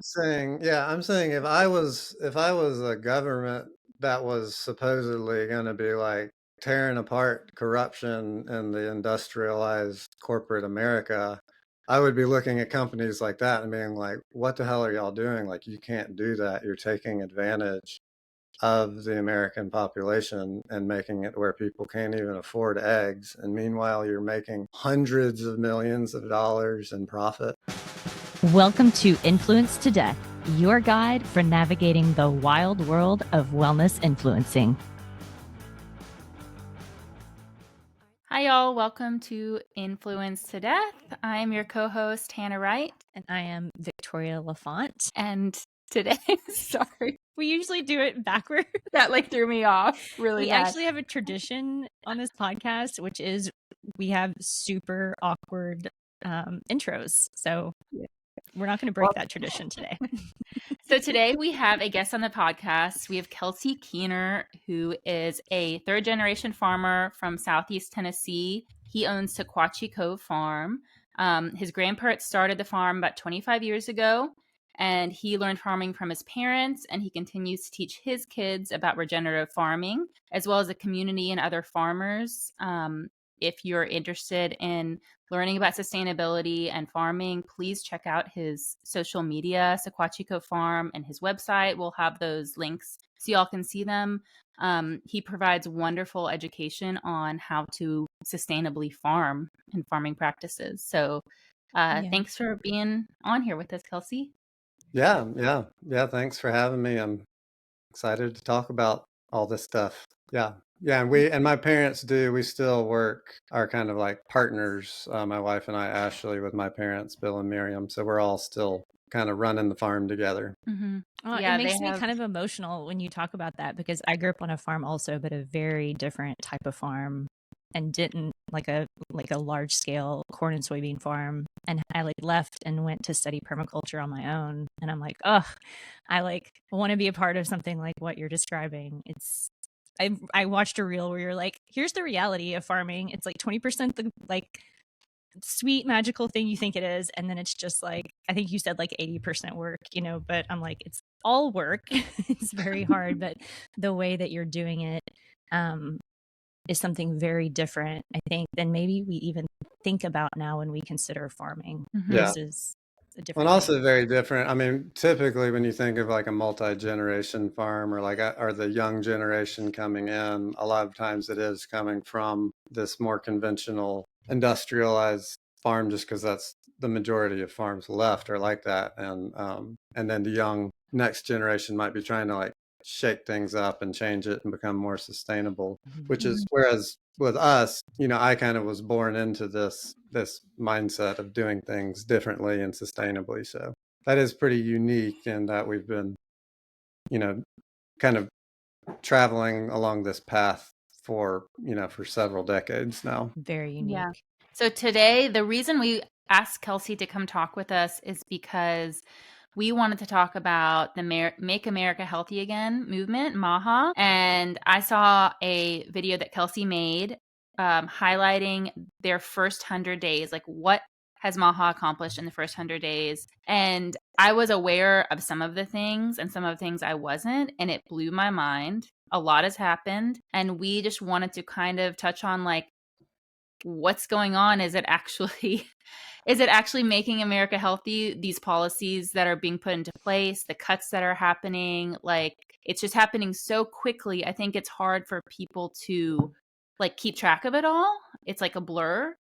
I'm saying if I was a government that was supposedly going to be like tearing apart corruption in the industrialized corporate America, I would be looking at companies like that and being like, what the hell are y'all doing? Like, you can't do that. You're taking advantage of the American population and making it where people can't even afford eggs. And meanwhile, you're making hundreds of millions of dollars in profit. Welcome to Influence to Death, your guide for navigating the wild world of wellness influencing. Hi, y'all. Welcome to Influence to Death. I'm your co-host, Hannah Wright. And I am Victoria Lafont. And today, sorry, we usually do it backwards. That threw me off really We bad. actually have a tradition on this podcast, which is we have super awkward intros. So we're not going to break that tradition today. So today we have a guest on the podcast. We have Kelsey Keener, who is a third-generation farmer from Southeast Tennessee. He owns Sequatchie Cove Farm. His grandparents started the farm about 25 years ago, and he learned farming from his parents, and he continues to teach his kids about regenerative farming, as well as the community and other farmers. If you're interested in learning about sustainability and farming, please check out his social media, Sequatchie Cove Farm, and his website. We'll have those links so y'all can see them. He provides wonderful education on how to sustainably farm and farming practices. So thanks for being on here with us, Kelsey. Yeah. Thanks for having me. I'm excited to talk about all this stuff. Yeah. And my parents we still are kind of like partners, my wife and I, Ashley, with my parents, Bill and Miriam. So we're all still kind of running the farm together. Mm-hmm. It makes me kind of emotional when you talk about that, because I grew up on a farm also, but a very different type of farm, and didn't like a large scale corn and soybean farm. And I left and went to study permaculture on my own. And I'm like, I want to be a part of something like what you're describing. I watched a reel where you're like, here's the reality of farming. It's like 20% the sweet magical thing you think it is, and then it's just I think you said 80% work, but I'm like, it's all work. It's very hard, but the way that you're doing it is something very different, I think, than maybe we even think about now when we consider farming. Mm-hmm. Yeah. This is a different and also very different. I mean, typically when you think of a multi-generation farm or the young generation coming in, a lot of times it is coming from this more conventional industrialized farm, just because that's the majority of farms left are like that. And then the young next generation might be trying to shake things up and change it and become more sustainable, which is, whereas with us, I kind of was born into this mindset of doing things differently and sustainably. So that is pretty unique in that we've been, kind of traveling along this path for several decades now. Very unique. Yeah. So today, the reason we asked Kelsey to come talk with us is because we wanted to talk about the Make America Healthy Again movement, MAHA. And I saw a video that Kelsey made highlighting their first 100 days. What has MAHA accomplished in the first 100 days? And I was aware of some of the things and some of the things I wasn't. And it blew my mind. A lot has happened. And we just wanted to kind of touch on what's going on. Is it actually making America healthy? These policies that are being put into place, the cuts that are happening, it's just happening so quickly. I think it's hard for people to keep track of it all. It's like a blur.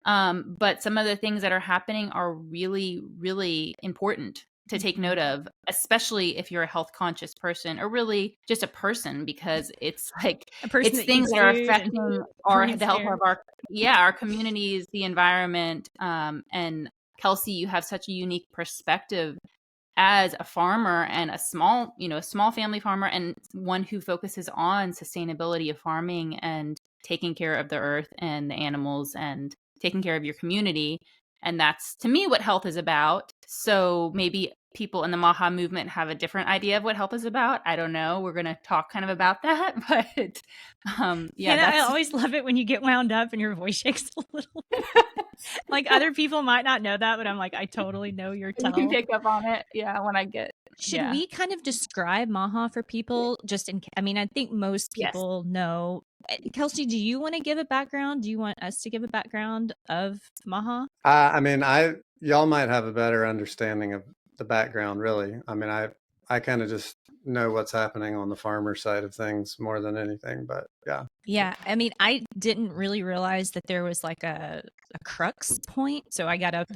But some of the things that are happening are really, really important to take note of, especially if you're a health conscious person, or really just a person, because it's it's things that are affecting the health of our communities, the environment. And Kelsey, you have such a unique perspective as a farmer and a small family farmer, and one who focuses on sustainability of farming and taking care of the earth and the animals and taking care of your community. And that's, to me, what health is about. So maybe people in the MAHA movement have a different idea of what health is about. I don't know. We're going to talk kind of about that, but yeah, Hannah, I always love it when you get wound up and your voice shakes a little bit. Like other people might not know that, but I'm like, I totally know your tell. You can pick up on it. Yeah, when I get. Should we kind of describe MAHA for people? I mean, I think most people know. Kelsey, do you want to give a background? Do you want us to give a background of MAHA? I mean, y'all might have a better understanding of the background, really. I mean, I kind of just know what's happening on the farmer side of things more than anything, but yeah. Yeah. I mean, I didn't really realize that there was like a crux point. So I got up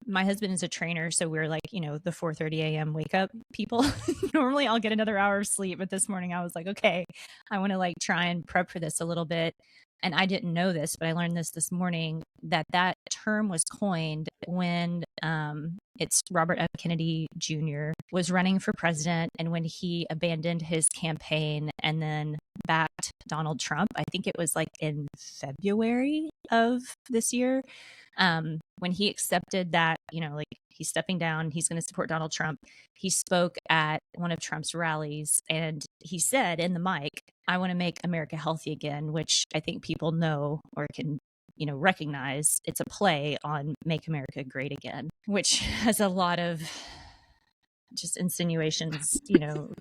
my husband is a trainer. So we're like, you know, the 4:30 a.m. wake up people. Normally I'll get another hour of sleep, but this morning I was like, okay, I want to like try and prep for this a little bit. And I didn't know this, but I learned this morning that term was coined when it's Robert F. Kennedy Jr. was running for president, and when he abandoned his campaign and then backed Donald Trump. I think it was like in February of this year, when he accepted that, you know, like he's stepping down, he's going to support Donald Trump. He spoke at one of Trump's rallies and he said in the mic, I want to make America healthy again, which I think people know or can, you know, recognize. It's a play on Make America Great Again, which has a lot of just insinuations, you know,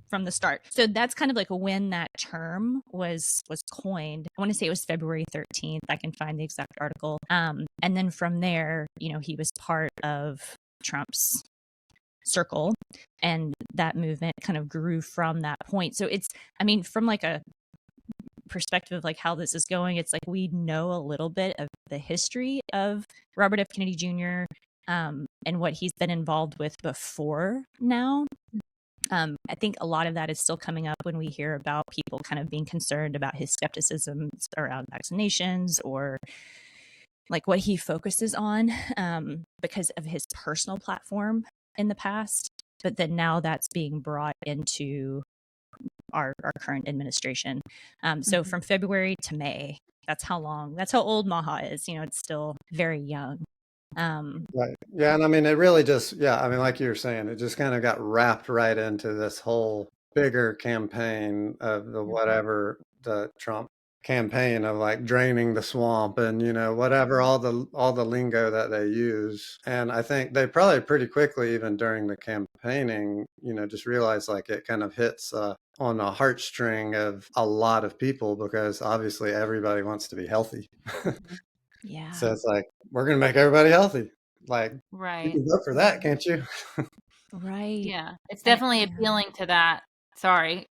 from the start. So that's kind of like when that term was coined. I want to say it was February 13th. I can find the exact article. And then from there, you know, he was part of Trump's circle, and that movement kind of grew from that point. So it's, I mean, from like a perspective of like how this is going, it's like we know a little bit of the history of Robert F. Kennedy Jr. And what he's been involved with before now. I think a lot of that is still coming up when we hear about people kind of being concerned about his skepticism around vaccinations or like what he focuses on because of his personal platform in the past. But then now that's being brought into our current administration. So from February to May, that's how old MAHA is. You know, it's still very young. Right. Yeah. And I mean, it really just, I mean, like you were saying, it just kind of got wrapped right into this whole bigger campaign of the whatever the Trump campaign of like draining the swamp and, you know, whatever, all the lingo that they use. And I think they probably pretty quickly, even during the campaigning, you know, just realized like it kind of hits on a heartstring of a lot of people because obviously everybody wants to be healthy. Yeah. So it's like, we're going to make everybody healthy. Like, right. You can vote for that, can't you? Right. Yeah. It's definitely appealing to that. Sorry,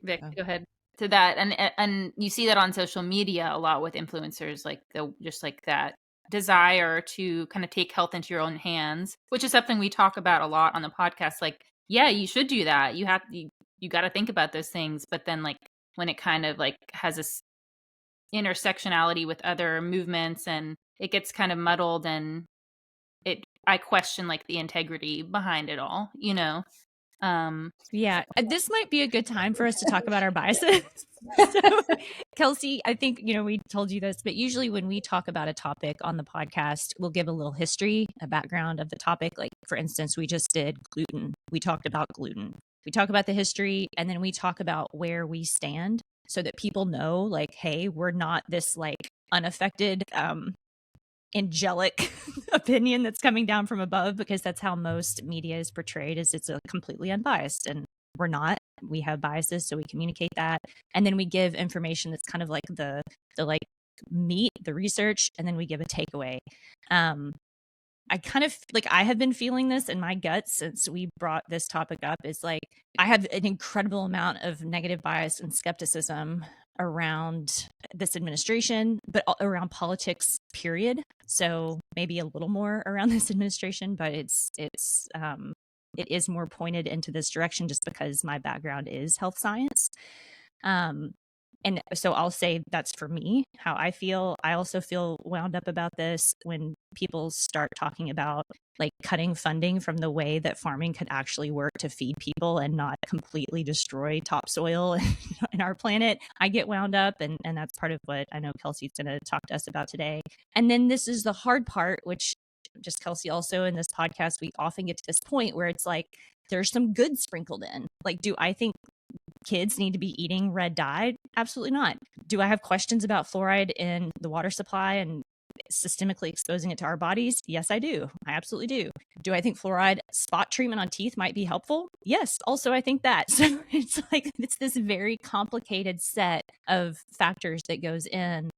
Vic, go ahead. To that. And you see that on social media a lot with influencers, like just like that desire to kind of take health into your own hands, which is something we talk about a lot on the podcast. Like, yeah, you should do that. You got to think about those things. But then like when it kind of like has this intersectionality with other movements and it gets kind of muddled and I question like the integrity behind it all, you know? Yeah, this might be a good time for us to talk about our biases. So, Kelsey, I think, you know, we told you this, but usually when we talk about a topic on the podcast, we'll give a little history, a background of the topic. Like, for instance, we just did gluten. We talked about gluten. We talk about the history, and then we talk about where we stand so that people know, like, hey, we're not this, like, unaffected, angelic opinion that's coming down from above, because that's how most media is portrayed, is it's a completely unbiased, and we're not. We have biases, so we communicate that, and then we give information that's kind of like the like meat, the research, and then we give a takeaway. I kind of like, I have been feeling this in my gut since we brought this topic up, is like I have an incredible amount of negative bias and skepticism around this administration, but around politics, period. So maybe a little more around this administration, but it is more pointed into this direction just because my background is health science. And so I'll say that's for me, how I feel. I also feel wound up about this when people start talking about like cutting funding from the way that farming could actually work to feed people and not completely destroy topsoil in our planet. I get wound up, and that's part of what I know Kelsey's going to talk to us about today. And then this is the hard part, which just Kelsey, also in this podcast, we often get to this point where it's like, there's some good sprinkled in. Like, do I think kids need to be eating red dye? Absolutely not. Do I have questions about fluoride in the water supply and systemically exposing it to our bodies? Yes, I do. I absolutely do. Do I think fluoride spot treatment on teeth might be helpful? Yes. Also, I think that. So it's like, it's this very complicated set of factors that goes in.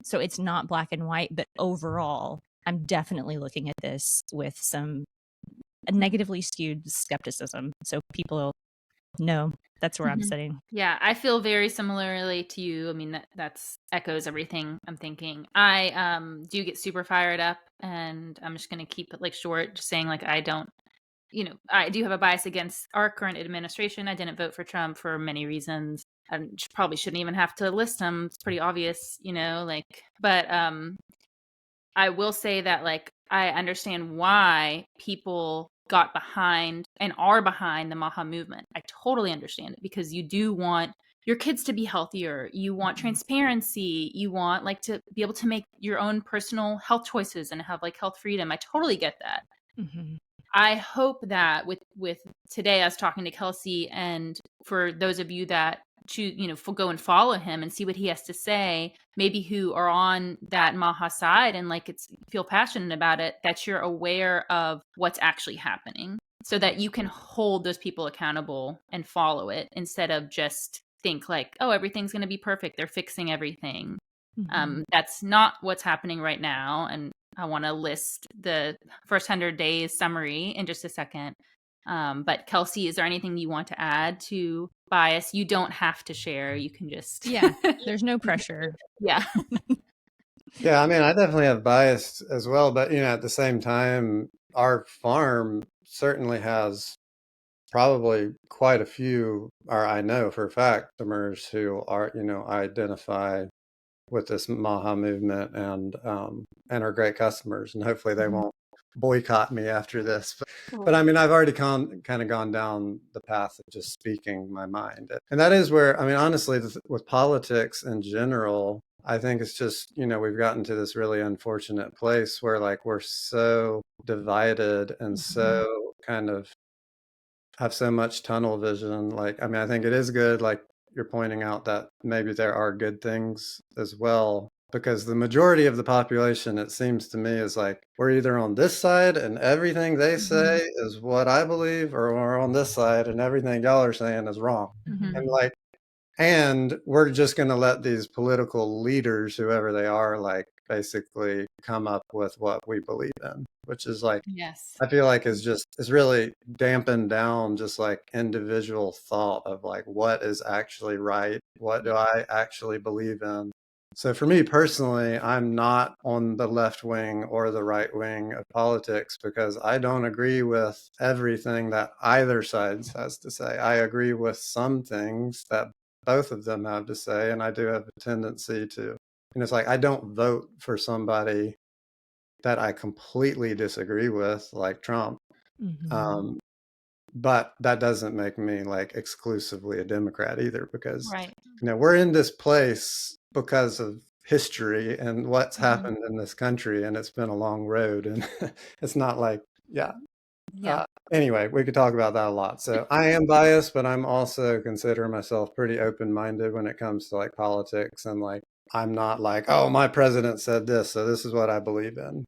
So it's not black and white, but overall, I'm definitely looking at this with some negatively skewed skepticism. So people know that's where I'm sitting. Yeah, I feel very similarly to you. I mean, that's echoes everything I'm thinking. I do get super fired up, and I'm just going to keep it like short, just saying like I don't, I do have a bias against our current administration. I didn't vote for Trump for many reasons. I probably shouldn't even have to list them. It's pretty obvious, but I will say that like I understand why people got behind and are behind the MAHA movement. I totally understand it, because you do want your kids to be healthier. You want transparency. You want like to be able to make your own personal health choices and have like health freedom. I totally get that. I hope that with today, I was talking to Kelsey, and for those of you that choose, go and follow him and see what he has to say, maybe who are on that MAHA side and like feel passionate about it, that you're aware of what's actually happening so that you can hold those people accountable and follow it, instead of just think like, oh, everything's going to be perfect, they're fixing everything. That's not what's happening right now. And I want to list the first 100 days summary in just a second. But Kelsey, is there anything you want to add to bias? You don't have to share. You can just... Yeah, there's no pressure. Yeah. Yeah, I mean, I definitely have bias as well, but at the same time, our farm certainly has probably quite a few, or I know for a fact, customers who are, identify with this MAHA movement and are great customers, and hopefully they won't boycott me after this. But I mean, I've already kind of gone down the path of just speaking my mind, and that is where, I mean, honestly, with politics in general, I think it's just, we've gotten to this really unfortunate place where like we're so divided and so kind of have so much tunnel vision. Like, I mean, I think it is good, like you're pointing out, that maybe there are good things as well, because the majority of the population, it seems to me, is like, we're either on this side and everything they say is what I believe, or we're on this side and everything y'all are saying is wrong. And we're just going to let these political leaders, whoever they are, like basically come up with what we believe in, which is like, yes, I feel like is really dampened down just like individual thought of like, what is actually right? What do I actually believe in? So for me personally, I'm not on the left wing or the right wing of politics, because I don't agree with everything that either side has to say. I agree with some things that both of them have to say, and I do have a tendency to, it's like I don't vote for somebody that I completely disagree with, like Trump. But that doesn't make me like exclusively a Democrat either, because we're in this place because of history and what's happened in this country, and it's been a long road, and it's not like anyway, we could talk about that a lot. So I am biased, but I'm also consider myself pretty open-minded when it comes to like politics, and like I'm not like, oh, my president said this, so this is what I believe in.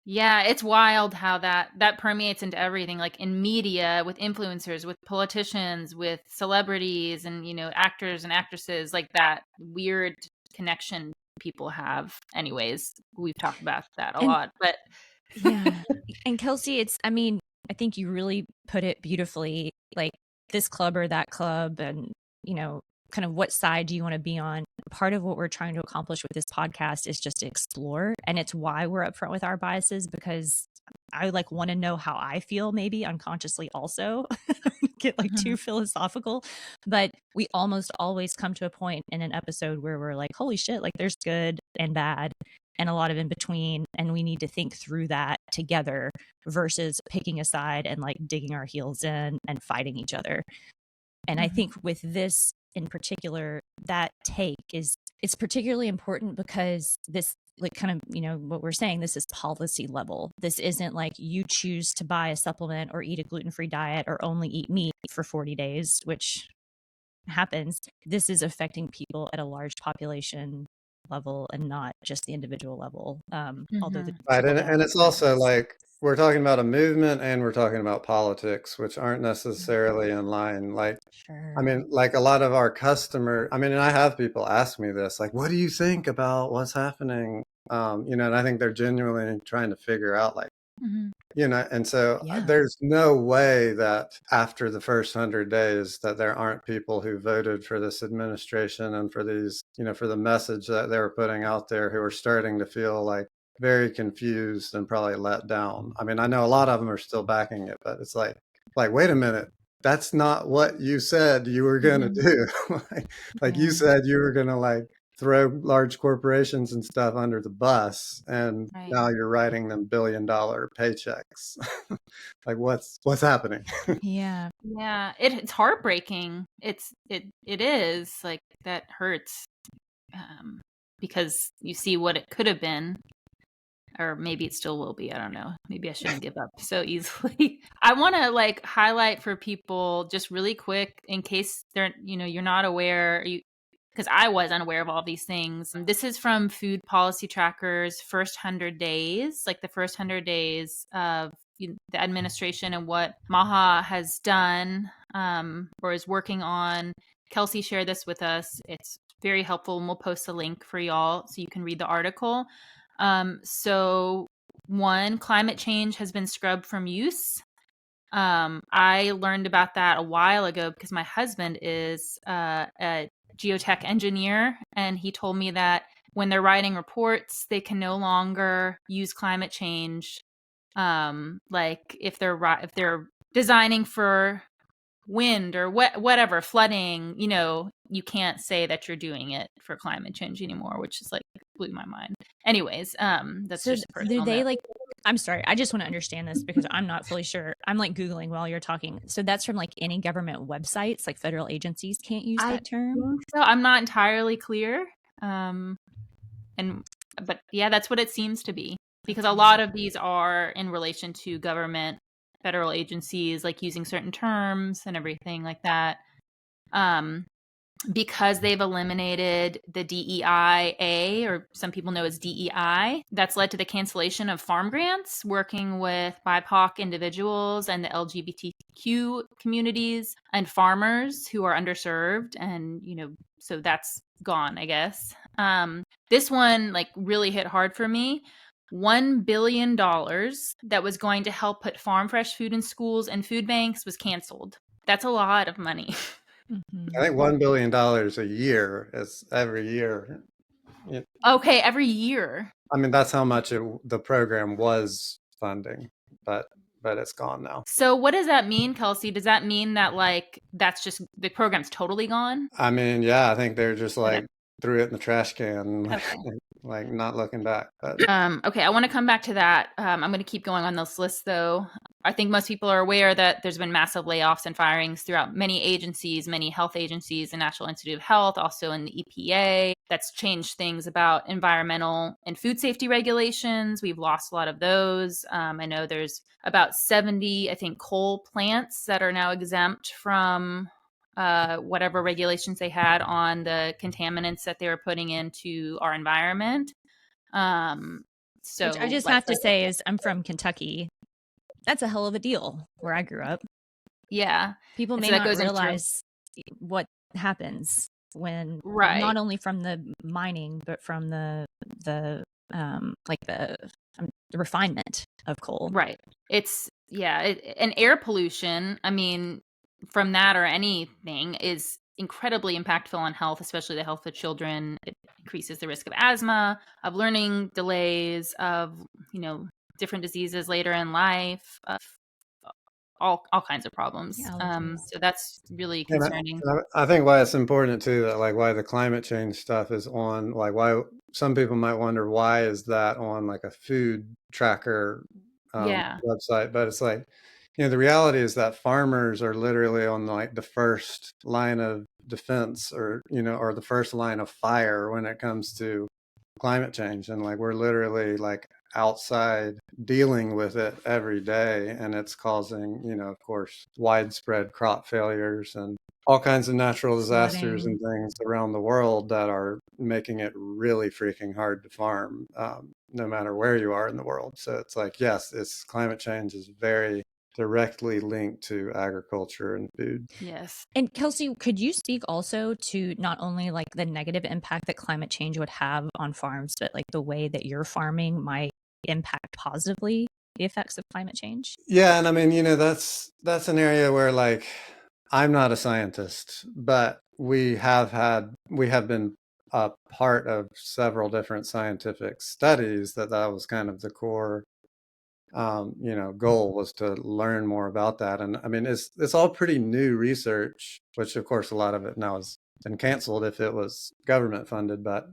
Yeah, it's wild how that permeates into everything, like in media, with influencers, with politicians, with celebrities, and actors and actresses, like that weird connection people have. Anyways, we've talked about that a lot, but yeah. And Kelsey, I mean, I think you really put it beautifully, like this club or that club, and kind of what side do you want to be on. Part of what we're trying to accomplish with this podcast is just to explore, and it's why we're upfront with our biases, because I like want to know how I feel, maybe unconsciously also. Get like too philosophical, but we almost always come to a point in an episode where we're like, holy shit, like there's good and bad and a lot of in between, and we need to think through that together versus picking a side and like digging our heels in and fighting each other. And I think with this in particular, that take it's particularly important, because like kind of, what we're saying, this is policy level. This isn't like you choose to buy a supplement or eat a gluten-free diet or only eat meat for 40 days, which happens. This is affecting people at a large population level and not just the individual level. Although the right, and it's also like we're talking about a movement and we're talking about politics, which aren't necessarily in line. Like, sure. I mean, like a lot of our and I have people ask me this, like, what do you think about what's happening? And I think they're genuinely trying to figure out, like, and so there's no way that after the first 100 days that there aren't people who voted for this administration and for these, for the message that they were putting out there, who are starting to feel like very confused and probably let down. I mean, I know a lot of them are still backing it, but it's like, wait a minute, that's not what you said you were going to do. like you said you were going to like throw large corporations and stuff under the bus, and now you're writing them $1 billion paychecks. Like what's happening? Yeah. It's heartbreaking. It is like, that hurts, because you see what it could have been, or maybe it still will be. I don't know. Maybe I shouldn't give up so easily. I want to like highlight for people just really quick, in case they're, you're not aware, because I was unaware of all these things. This is from Food Policy Tracker's first 100 days, like the first 100 days of the administration and what MAHA has done, or is working on. Kelsey shared this with us. It's very helpful, and we'll post a link for y'all so you can read the article. So 1, climate change has been scrubbed from use. I learned about that a while ago because my husband is a geotech engineer, and he told me that when they're writing reports, they can no longer use climate change. Like if they're designing for wind or whatever, flooding, you can't say that you're doing it for climate change anymore, which is like blew my mind. Anyways, that's so just a personal do they note. like, I'm sorry, I just want to understand this because I'm not fully sure. I'm like Googling while you're talking. So that's from like any government websites, like federal agencies can't use that term? So I'm not entirely clear. But yeah, that's what it seems to be, because a lot of these are in relation to government, federal agencies, like using certain terms and everything like that. Because they've eliminated the DEIA, or some people know as DEI, that's led to the cancellation of farm grants, working with BIPOC individuals and the LGBTQ communities and farmers who are underserved. And, so that's gone, I guess. This one like really hit hard for me. $1 billion that was going to help put farm fresh food in schools and food banks was canceled. That's a lot of money. I think $1 billion a year is every year. Okay, every year. I mean, that's how much the program was funding, but it's gone now. So what does that mean, Kelsey? Does that mean that like that's just the program's totally gone? I mean, yeah, I think they're just like threw it in the trash can, like not looking back. But okay, I want to come back to that. I'm going to keep going on this list, though. I think most people are aware that there's been massive layoffs and firings throughout many agencies, many health agencies, the National Institute of Health, also in the EPA. That's changed things about environmental and food safety regulations. We've lost a lot of those. I know there's about 70, I think, coal plants that are now exempt from whatever regulations they had on the contaminants that they were putting into our environment. So which I just have to say is I'm from Kentucky. That's a hell of a deal where I grew up. Yeah. People may not realize what happens when not only from the mining, but from the refinement of coal. Right. It's and air pollution, I mean, from that or anything is incredibly impactful on health, especially the health of children. It increases the risk of asthma, of learning delays, of, different diseases later in life, of all kinds of problems. So that's really concerning. I think why it's important too, that like why the climate change stuff is on, like why some people might wonder why is that on like a food tracker website, but it's like, the reality is that farmers are literally on like the first line of defense, or or the first line of fire when it comes to climate change, and like we're literally like outside dealing with it every day, and it's causing, of course, widespread crop failures and all kinds of natural disasters and things around the world that are making it really freaking hard to farm, no matter where you are in the world. So it's like, yes, it's climate change is very directly linked to agriculture and food. Yes. And Kelsey, could you speak also to not only like the negative impact that climate change would have on farms, but like the way that your farming might impact positively the effects of climate change? Yeah, and I mean, that's an area where like I'm not a scientist, but we have been a part of several different scientific studies that was kind of the core goal, was to learn more about that. And I mean, it's all pretty new research, which of course a lot of it now has been canceled if it was government funded, but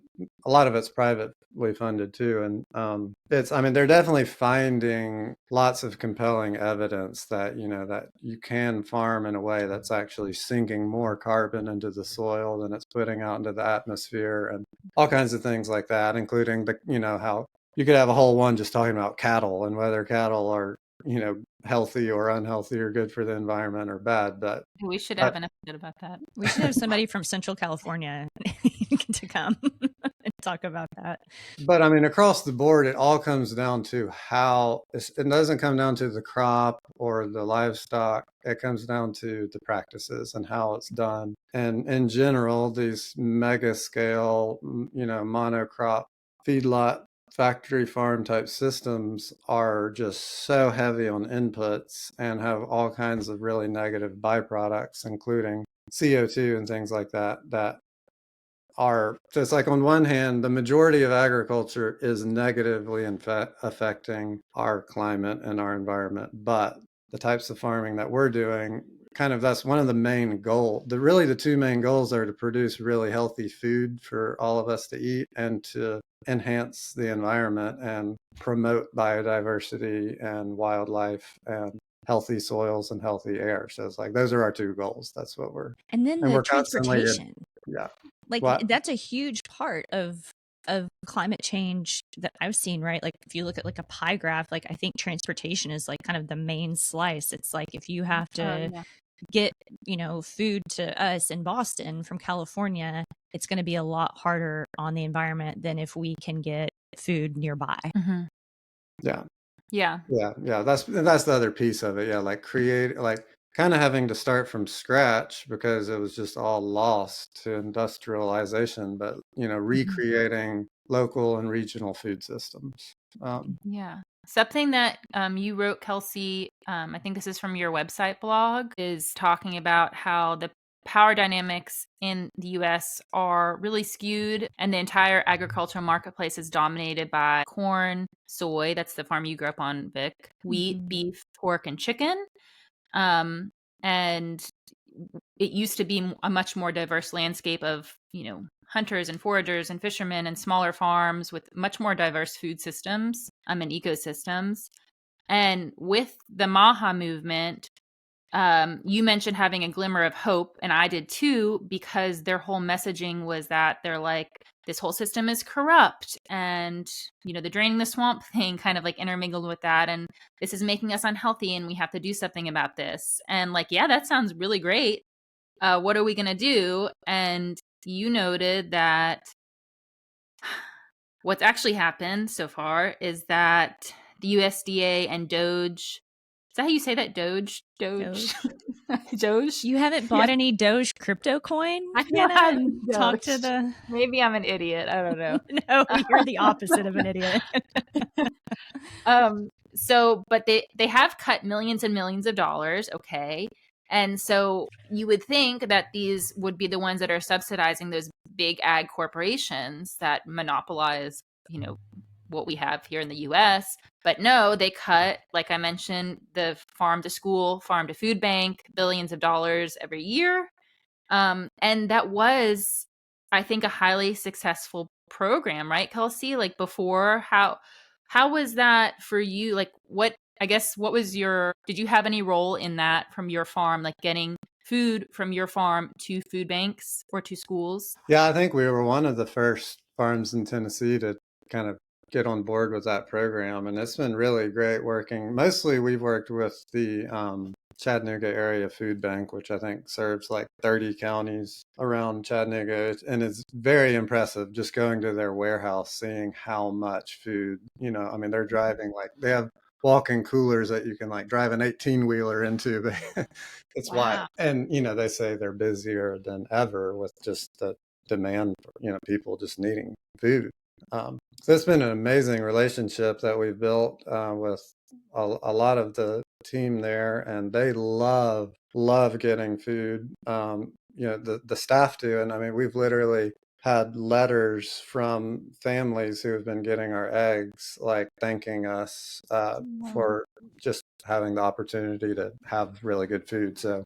a lot of it's privately funded too. And I mean, they're definitely finding lots of compelling evidence that, that you can farm in a way that's actually sinking more carbon into the soil than it's putting out into the atmosphere, and all kinds of things like that, including how you could have a whole one just talking about cattle and whether cattle are, healthy or unhealthy or good for the environment or bad. But we should have an episode about that. We should have somebody from Central California to come and talk about that. But I mean, across the board, it all comes down to how it doesn't come down to the crop or the livestock. It comes down to the practices and how it's done. And in general, these mega scale, monocrop feedlot factory farm type systems are just so heavy on inputs and have all kinds of really negative byproducts, including CO2 and things like that, so it's like, on one hand, the majority of agriculture is negatively affecting our climate and our environment, but the types of farming that we're doing, that's one of the main goals. The two main goals are to produce really healthy food for all of us to eat, and to enhance the environment and promote biodiversity and wildlife and healthy soils and healthy air. So it's like, those are our two goals. That's what and then the transportation. Yeah. Like that's a huge part of climate change that I've seen, right? Like if you look at like a pie graph, like I think transportation is like kind of the main slice. It's like if you have to get, food to us in Boston from California, it's going to be a lot harder on the environment than if we can get food nearby. Mm-hmm. Yeah. That's the other piece of it. Yeah, like kind of having to start from scratch because it was just all lost to industrialization, but recreating local and regional food systems. Something that you wrote, Kelsey, I think this is from your website blog, is talking about how the power dynamics in the US are really skewed, and the entire agricultural marketplace is dominated by corn, soy, that's the farm you grew up on, Vic, wheat, beef, pork, and chicken. And it used to be a much more diverse landscape of, hunters and foragers and fishermen and smaller farms with much more diverse food systems and ecosystems. And with the MAHA movement, you mentioned having a glimmer of hope, and I did too, because their whole messaging was that they're like, this whole system is corrupt, and the draining the swamp thing kind of like intermingled with that, and this is making us unhealthy and we have to do something about this. And like, yeah, that sounds really great. What are we going to do? And you noted that what's actually happened so far is that the USDA and Doge, is that how you say that? Doge? Doge? You haven't bought any Doge crypto coin? I haven't talked to the... Maybe I'm an idiot. I don't know. No, you're the opposite of an idiot. But they have cut millions and millions of dollars. Okay. And so you would think that these would be the ones that are subsidizing those big ag corporations that monopolize, what we have here in the US. But no, they cut, like I mentioned, the farm to school, farm to food bank, billions of dollars every year. And that was, I think, a highly successful program, right, Kelsey? Like before, how was that for you? Like what was did you have any role in that from your farm, like getting food from your farm to food banks or to schools? Yeah, I think we were one of the first farms in Tennessee to kind of get on board with that program. And it's been really great working. Mostly we've worked with the Chattanooga Area Food Bank, which I think serves like 30 counties around Chattanooga. And it's very impressive just going to their warehouse, seeing how much food, you know, I mean, they're driving like they have walk-in coolers that you can like drive an 18-wheeler into. But it's wide. And, you know, they say they're busier than ever with just the demand for, you know, people just needing food. So it's been an amazing relationship that we've built with a lot of the team there, and they love getting food. You know, the staff do, and I mean, we've literally had letters from families who have been getting our eggs, like thanking us for just having the opportunity to have really good food. So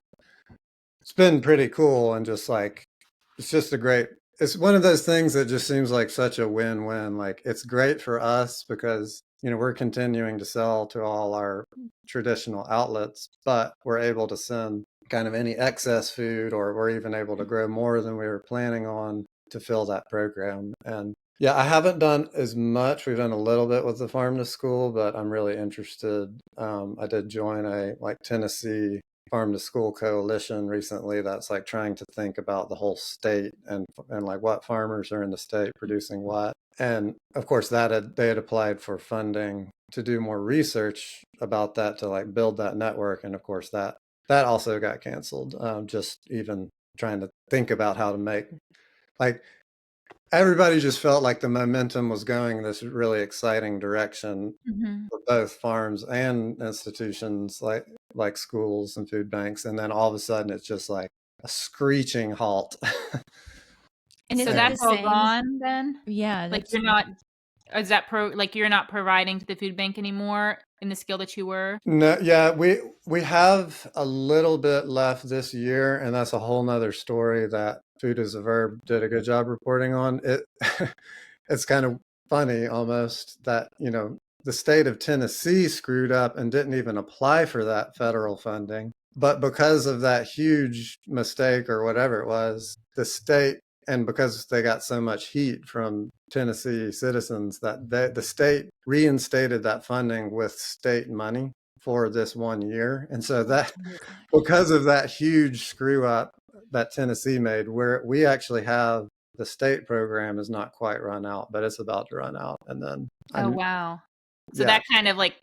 it's been pretty cool, and just like it's just a great, it's one of those things that just seems like such a win-win. Like it's great for us because, you know, we're continuing to sell to all our traditional outlets, but we're able to send kind of any excess food, or we're even able to grow more than we were planning on to fill that program. And yeah, I haven't done as much. We've done a little bit with the farm to school, but I'm really interested. I did join a like Tennessee farm to school coalition recently that's like trying to think about the whole state and like what farmers are in the state producing what. And of course they had applied for funding to do more research about that, to like build that network. And of course that also got canceled. Just even trying to think about how to make, like, everybody just felt like the momentum was going in this really exciting direction for both farms and institutions like schools and food banks. And then all of a sudden it's just like a screeching halt. And so that's all gone then? Yeah. Like you're not, is that like you're not providing to the food bank anymore in the scale that you were? No, yeah, we have a little bit left this year, and that's a whole nother story that Food as a Verb did a good job reporting on. It's kind of funny almost that, you know, the state of Tennessee screwed up and didn't even apply for that federal funding. But because of that huge mistake or whatever it was, the state, and because they got so much heat from Tennessee citizens, that the state reinstated that funding with state money for this 1 year. And so that, because of that huge screw up that Tennessee made, where we actually have the state program is not quite run out, but it's about to run out. And then wow. So that kind of like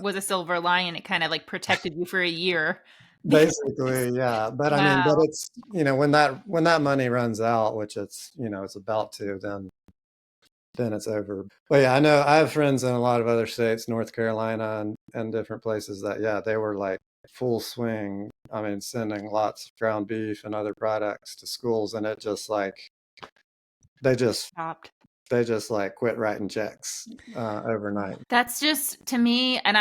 was a silver lining. It kind of like protected you for a year. Basically, yeah. But I mean, but it's, you know, when that money runs out, which it's, you know, it's about to, then it's over. But yeah, I know I have friends in a lot of other states, North Carolina and different places that, yeah, they were like full swing. I mean, sending lots of ground beef and other products to schools, and it just like, they just stopped. They just like quit writing checks overnight. That's just, to me, and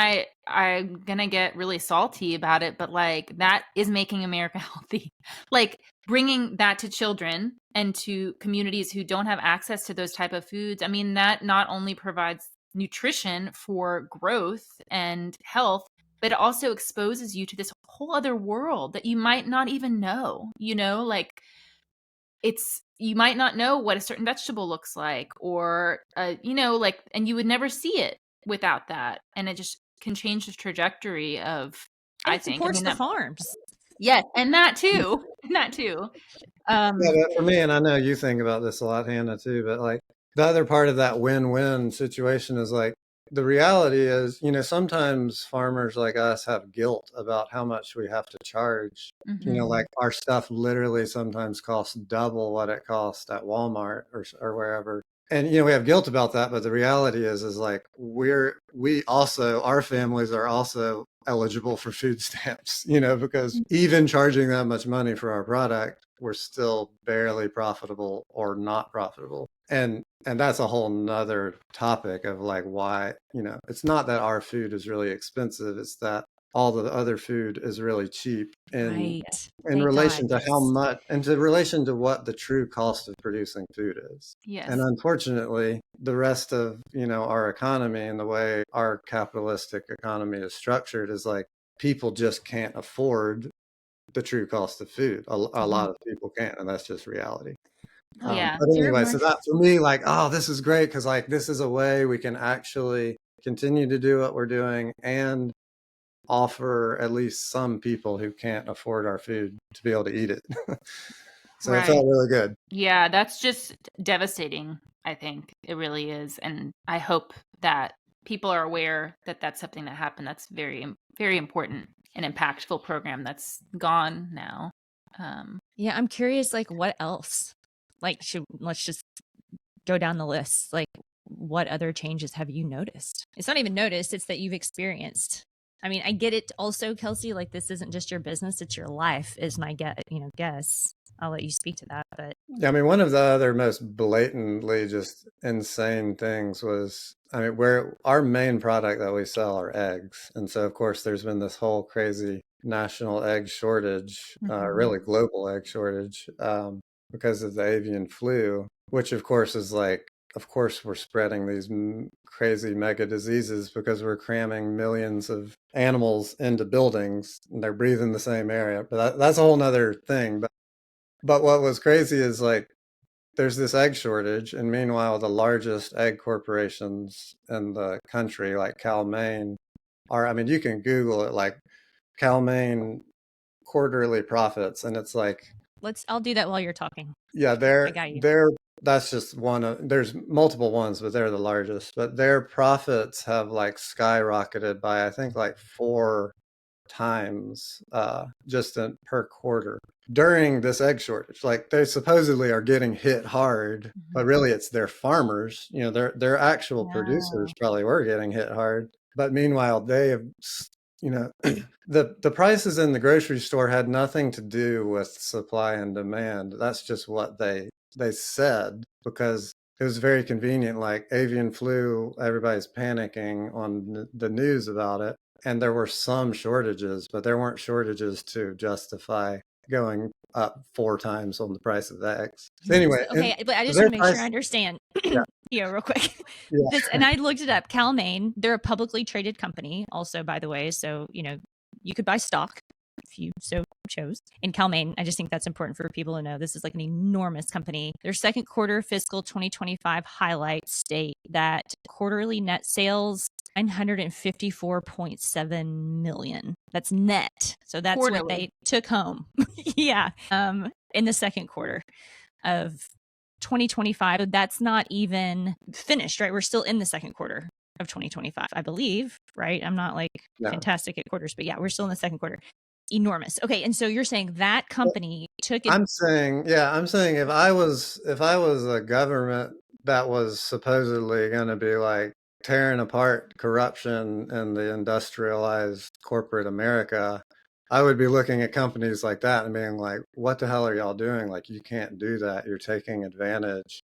I'm gonna get really salty about it, but like that is making America healthy. Like bringing that to children and to communities who don't have access to those type of foods. I mean, that not only provides nutrition for growth and health, but it also exposes you to this whole other world that you might not even know, you know, like you might not know what a certain vegetable looks like, or you know, like, and you would never see it without that, and it just can change the trajectory of, and I think, supports the farms. Yes, and that too. Yeah, but for me, and I know you think about this a lot, Hannah, too, but like the other part of that win-win situation is like, the reality is, you know, sometimes farmers like us have guilt about how much we have to charge. You know, like our stuff literally sometimes costs double what it costs at Walmart or wherever. And, you know, we have guilt about that, but the reality is like our families are also eligible for food stamps, you know, because even charging that much money for our product, we're still barely profitable or not profitable. And that's a whole nother topic of like why, you know, it's not that our food is really expensive, it's that all the other food is really cheap in relation to how much, and to relation to what the true cost of producing food is. Yes. And unfortunately, the rest of, you know, our economy and the way our capitalistic economy is structured is like people just can't afford the true cost of food. A lot of people can't, and that's just reality. Yeah. But anyway, so that for me, like, oh, this is great because like this is a way we can actually continue to do what we're doing and offer at least some people who can't afford our food to be able to eat it. So it felt really good. Yeah, that's just devastating. I think it really is, and I hope that people are aware that that's something that happened. That's very, very important and impactful program that's gone now. Yeah, I'm curious, like, what else? Like, let's just go down the list. Like, what other changes have you noticed? It's not even noticed, it's that you've experienced. I mean, I get it also, Kelsey, like this isn't just your business, it's your life, is my guess. I'll let you speak to that. But yeah, I mean, one of the other most blatantly just insane things was, I mean, where our main product that we sell are eggs. And so, of course, there's been this whole crazy national egg shortage, really global egg shortage, because of the avian flu, which, of course, is like, of course, we're spreading these crazy mega diseases because we're cramming millions of animals into buildings and they're breathing the same area. But that's a whole nother thing. But what was crazy is like there's this egg shortage, and meanwhile, the largest egg corporations in the country, like Cal-Maine, I mean, you can Google it, like Cal-Maine quarterly profits, and it's like, I'll do that while you're talking. yeah, I got you. That's just one of, there's multiple ones, but they're the largest. But their profits have like skyrocketed by, I think, like 4 times just per quarter during this egg shortage. Like they supposedly are getting hit hard, but really it's their farmers, you know, their actual producers probably were getting hit hard. But meanwhile, they have, you know, the prices in the grocery store had nothing to do with supply and demand. That's just what they said because it was very convenient. Like avian flu, everybody's panicking on the news about it. And there were some shortages, but there weren't shortages to justify going up 4 times on the price of eggs. So anyway, okay, but I just want to make sure I understand. Yeah, real quick. Yeah. And I looked it up. Cal-Maine, they're a publicly traded company, also, by the way. So, you know, you could buy stock if you so chose in Cal-Maine. I just think that's important for people to know. This is like an enormous company. Their second quarter fiscal 2025 highlights state that quarterly net sales 954.7 million. That's net. So that's quarterly. What they took home. Yeah. In the second quarter of 2025. That's not even finished, right? We're still in the second quarter of 2025, I believe, right? I'm not like fantastic at quarters, but yeah, we're still in the second quarter. Enormous. Okay, and so you're saying that company took it. I'm saying if I was a government that was supposedly going to be like tearing apart corruption in the industrialized corporate America, I would be looking at companies like that and being like, what the hell are y'all doing? Like, you can't do that. You're taking advantage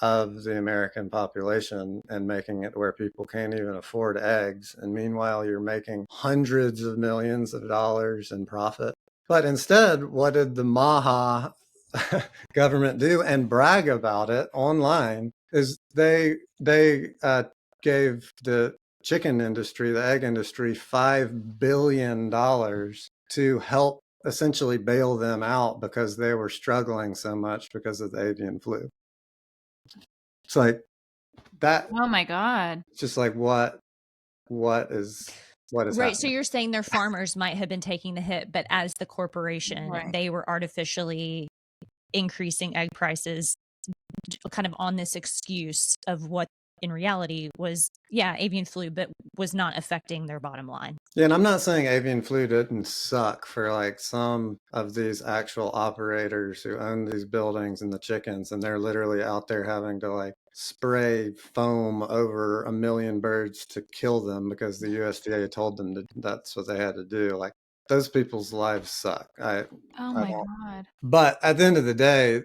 of the American population and making it where people can't even afford eggs. And meanwhile, you're making hundreds of millions of dollars in profit. But instead, what did the MAHA government do and brag about it online is they gave the chicken industry, the egg industry, $5 billion to help essentially bail them out because they were struggling so much because of the avian flu. It's like that. Oh my God. It's just like what is right. Happening? So you're saying their farmers might have been taking the hit, but as the corporation, they were artificially increasing egg prices kind of on this excuse of what in reality was, avian flu, but was not affecting their bottom line. Yeah, and I'm not saying avian flu didn't suck for like some of these actual operators who own these buildings and the chickens, and they're literally out there having to like spray foam over 1 million birds to kill them because the USDA told them that's what they had to do. Like those people's lives suck. Oh my God. But at the end of the day,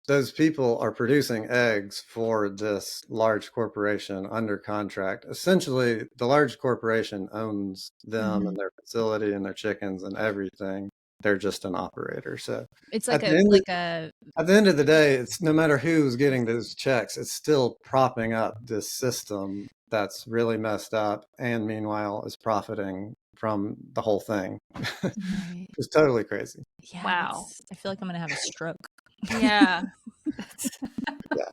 those people are producing eggs for this large corporation under contract. Essentially, the large corporation owns them and their facility and their chickens and everything. They're just an operator. So it's like at the end of the day, it's no matter who's getting those checks, it's still propping up this system that's really messed up and meanwhile is profiting from the whole thing. It's totally crazy. Yeah, wow. I feel like I'm going to have a stroke. Yeah. Yeah.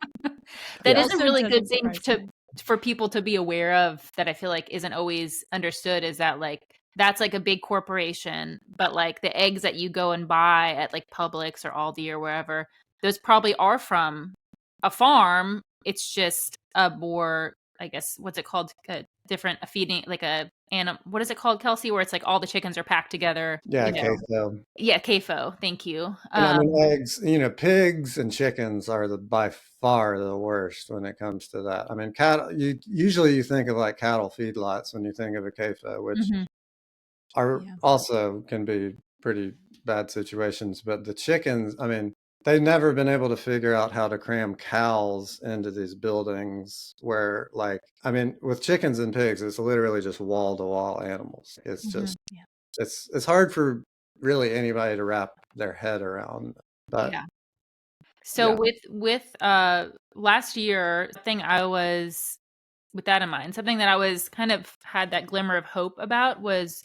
That Yeah. is a really good doesn't thing surprise me. for people to be aware of, that I feel like isn't always understood, is that like that's like a big corporation, but like the eggs that you go and buy at like Publix or Aldi or wherever, those probably are from a farm. It's just a more, I guess, what's it called? A feeding, like a animal. What is it called, Kelsey? Where it's like all the chickens are packed together. Yeah, You know. queso. Yeah, CAFO. Thank you. And I mean, eggs, pigs and chickens are by far the worst when it comes to that. I mean, cattle, you think of like cattle feedlots when you think of a CAFO, which Mhm. are Yeah. also can be pretty bad situations. But the chickens, I mean, they've never been able to figure out how to cram cows into these buildings where, like, I mean, with chickens and pigs, it's literally just wall to wall animals. It's just, Yeah. it's hard for really anybody to wrap their head around. But Yeah. So yeah, with last year, thing I was, with that in mind, something that I was kind of had that glimmer of hope about was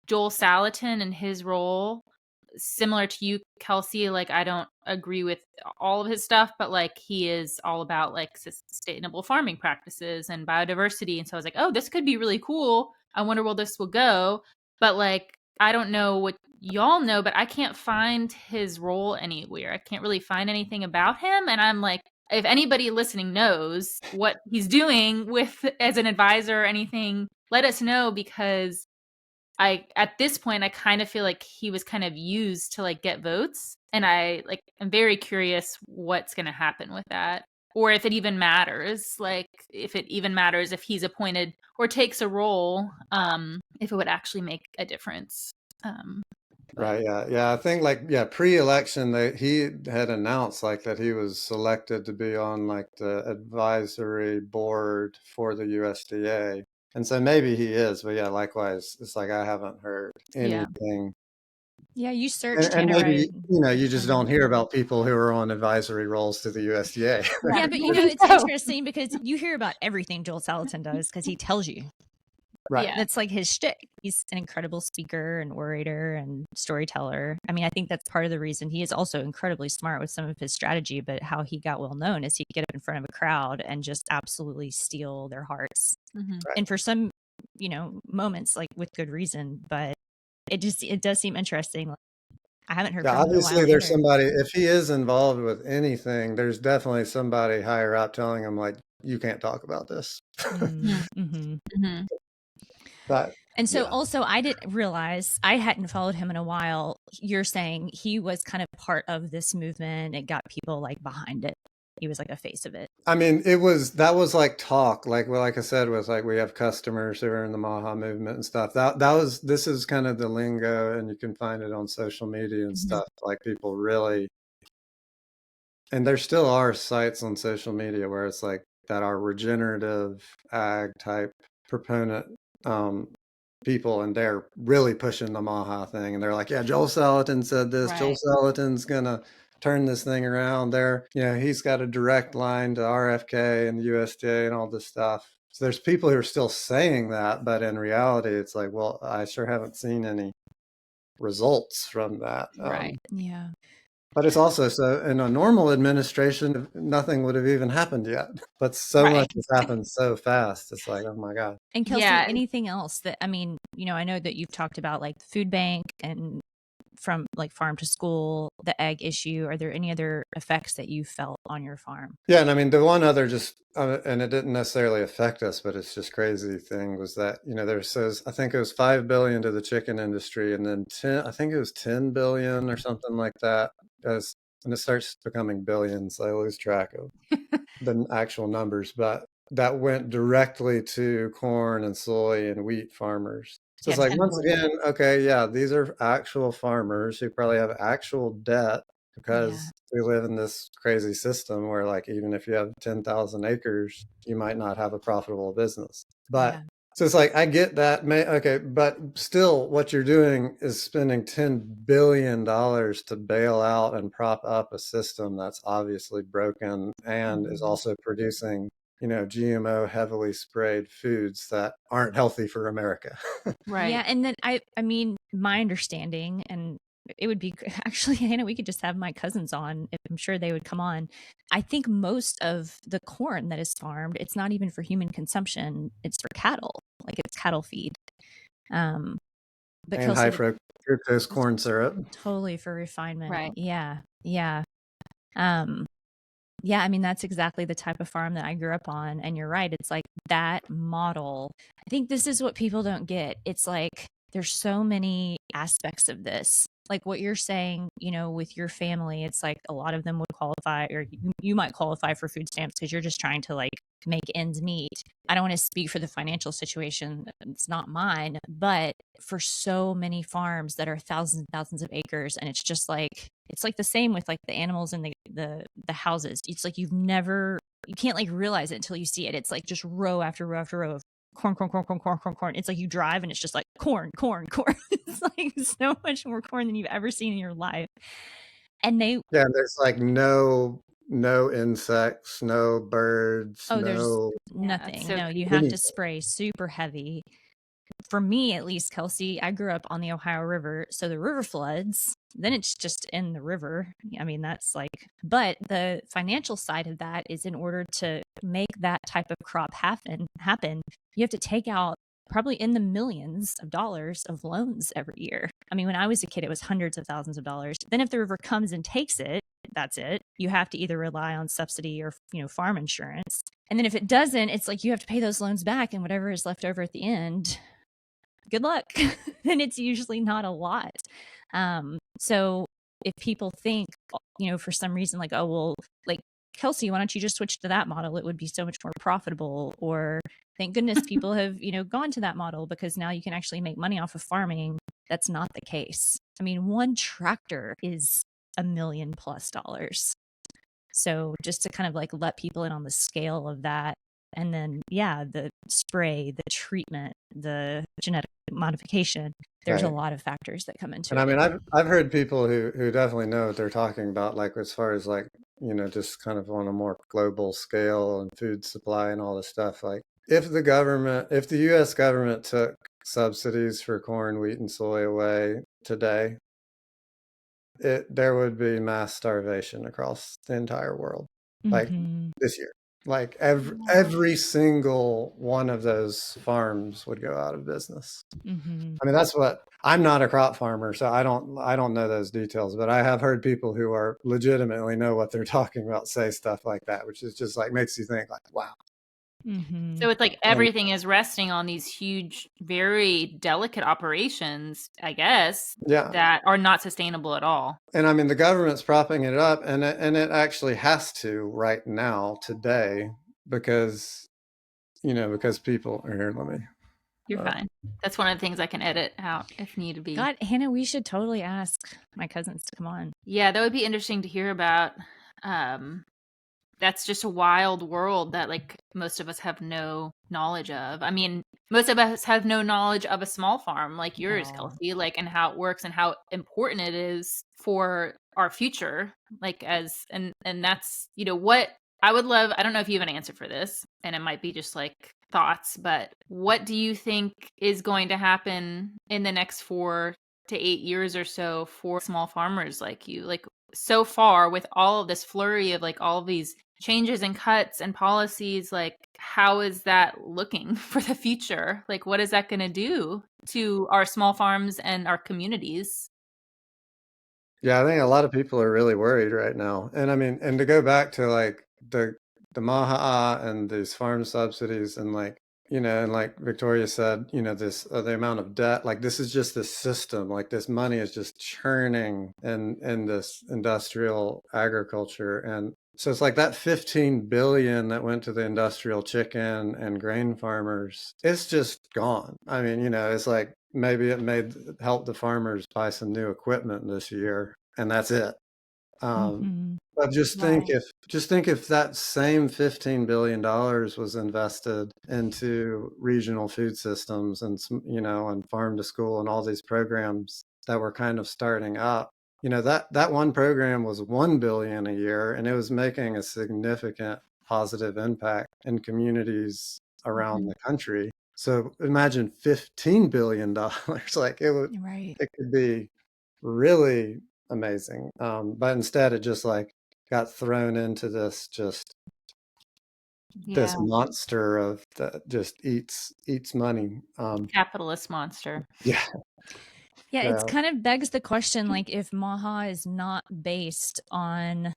Joel Salatin and his role. Similar to you, Kelsey, like I don't agree with all of his stuff, but like he is all about like sustainable farming practices and biodiversity. And so I was like, oh, this could be really cool. I wonder where this will go. But like, I don't know what y'all know, but I can't find his role anywhere. I can't really find anything about him. And I'm like, if anybody listening knows what he's doing with as an advisor or anything, let us know, because at this point I kind of feel like he was kind of used to like get votes, and I'm very curious what's going to happen with that, or if it even matters, like if it even matters if he's appointed or takes a role, if it would actually make a difference. But right. Yeah. Yeah. I think like, yeah, pre-election, he had announced like that he was selected to be on like the advisory board for the USDA. And so maybe he is, but yeah, likewise, it's like I haven't heard yeah, anything. Yeah, you And, searched and Hannah maybe, Wright. you just don't Um, hear about people who are on advisory roles to the USDA. yeah, yeah, but maybe it's so. interesting because you hear about everything Joel Salatin does because he tells you. Right. Yeah, That's like his shtick. He's an incredible speaker and orator and storyteller. I mean, I think that's part of the reason he is also incredibly smart with some of his strategy, but how he got well known is he'd get up in front of a crowd and just absolutely steal their hearts. mm-hmm. And for some, moments, like with good reason, but it does seem interesting. Like, I haven't heard Yeah, from him in a while obviously there's either. somebody, if he is involved with anything, there's definitely somebody higher up telling him like, you can't talk about this. Mm-hmm. Mm-hmm. But And so yeah. also I didn't realize I hadn't followed him in a while. You're saying he was kind of part of this movement. It got people like behind it. He was like a face of it. I mean, that was like talk, like, well, like I said, was like, we have customers who are in the MAHA movement and stuff. This is kind of the lingo, and you can find it on social media and stuff. Like people really, and there still are sites on social media where it's like that are regenerative ag type proponent people, and they're really pushing the MAHA thing, and they're like, yeah, Joel Salatin said this. Joel Right. Salatin's gonna turn this thing around. There, he's got a direct line to RFK and the USDA and all this stuff. So there's people who are still saying that, but in reality, it's like, well, I sure haven't seen any results from that. Right. Yeah. But it's also so in a normal administration, nothing would have even happened yet. But so Right. much has happened so fast. It's like, oh my God. And Kelsey, Yeah. anything else that, I mean, I know that you've talked about like the food bank and from like farm to school, the egg issue. Are there any other effects that you felt on your farm? Yeah, and I mean the one other and it didn't necessarily affect us, but it's just crazy thing was that there says I think it was 5 billion to the chicken industry, and then 10, I think it was 10 billion or something like that. As and it starts becoming billions, I lose track of the actual numbers, but that went directly to corn and soy and wheat farmers. So Yeah. it's like 10 once billion. again, okay, yeah, these are actual farmers who probably have actual debt Yeah. because we live in this crazy system where like even if you have 10,000 acres, you might not have a profitable business. But Yeah. so it's like I get that, okay, but still what you're doing is spending $10 billion to bail out and prop up a system that's obviously broken and is also producing GMO heavily sprayed foods that aren't healthy for America. Right. Yeah. And then I mean, my understanding, and it would be actually, Hannah, we could just have my cousins on. I'm sure they would come on. I think most of the corn that is farmed, it's not even for human consumption. It's for cattle. Like it's cattle feed. But and Kelsey, high fructose corn syrup. totally for refinement. Right. Yeah. Yeah. Yeah, I mean, that's exactly the type of farm that I grew up on. And you're right. It's like that model. I think this is what people don't get. It's like there's so many aspects of this. Like what you're saying, with your family, it's like a lot of them would qualify, or you might qualify for food stamps because you're just trying to like make ends meet. I don't want to speak for the financial situation. It's not mine, but for so many farms that are thousands and thousands of acres, and it's just like, it's like the same with like the animals and the houses. It's like you can't like realize it until you see it. It's like just row after row after row of corn, corn, corn, corn, corn, corn, corn. It's like you drive and it's just like corn, corn, corn. It's like so much more corn than you've ever seen in your life. And there's like no insects, no birds, there's no nothing. So no, you have to spray super heavy. For me, at least, Kelsey, I grew up on the Ohio River. So the river floods, then it's just in the river. I mean, that's like, but the financial side of that is in order to make that type of crop happen, you have to take out probably in the millions of dollars of loans every year. I mean, when I was a kid, it was hundreds of thousands of dollars. Then if the river comes and takes it, that's it. You have to either rely on subsidy or, farm insurance. And then if it doesn't, it's like you have to pay those loans back, and whatever is left over at the end, good luck. And it's usually not a lot. So if people think, for some reason, like, oh, well, like, Kelsey, why don't you just switch to that model? It would be so much more profitable. Or thank goodness people have, gone to that model because now you can actually make money off of farming. That's not the case. I mean, one tractor is $1 million+. So just to kind of like let people in on the scale of that. And then, the spray, the treatment, the genetic modification, there's a lot of factors that come into it. And I mean, I've heard people who definitely know what they're talking about, like as far as like, just kind of on a more global scale and food supply and all this stuff. Like if the US government took subsidies for corn, wheat, and soy away today, there would be mass starvation across the entire world, like this year. Like every single one of those farms would go out of business. I mean, that's what, I'm not a crop farmer, so I don't know those details, but I have heard people who are legitimately know what they're talking about say stuff like that, which is just like makes you think like, wow. So it's like everything is resting on these huge, very delicate operations, I guess, that are not sustainable at all. And I mean, the government's propping it up, and it actually has to right now, today, because people are here. Let me. You're fine. That's one of the things I can edit out if need be. God, Hannah, we should totally ask my cousins to come on. Yeah, that would be interesting to hear about. That's just a wild world that like most of us have no knowledge of. I mean, most of us have no knowledge of a small farm like yours, Kelsey, like, and how it works and how important it is for our future. Like and that's, what I would love. I don't know if you have an answer for this, and it might be just like thoughts, but what do you think is going to happen in the next 4 to 8 years or so for small farmers like you? Like so far with all of this flurry of like all of these changes and cuts and policies, like how is that looking for the future? Like what is that going to do to our small farms and our communities? Yeah, I think a lot of people are really worried right now. And I mean, and to go back to like the MAHA and these farm subsidies and like, and like Victoria said, this the amount of debt, like this is just this system, like this money is just churning in this industrial agriculture. And so it's like that 15 billion that went to the industrial chicken and grain farmers, it's just gone. I mean, it's like maybe it help the farmers buy some new equipment this year, and that's it. But just think if that same $15 billion was invested into regional food systems and and farm to school and all these programs that were kind of starting up. That one program was $1 billion a year, and it was making a significant positive impact in communities around the country. So imagine $15 billion. Like it could be really amazing. But instead it just like got thrown into this this monster of that just eats money. Capitalist monster. Yeah. Yeah, it's kind of begs the question, like, if MAHA is not based on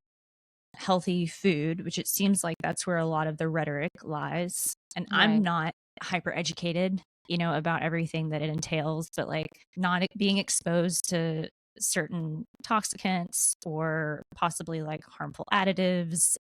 healthy food, which it seems like that's where a lot of the rhetoric lies. And I'm not hyper educated, about everything that it entails, but like not being exposed to certain toxicants or possibly like harmful additives,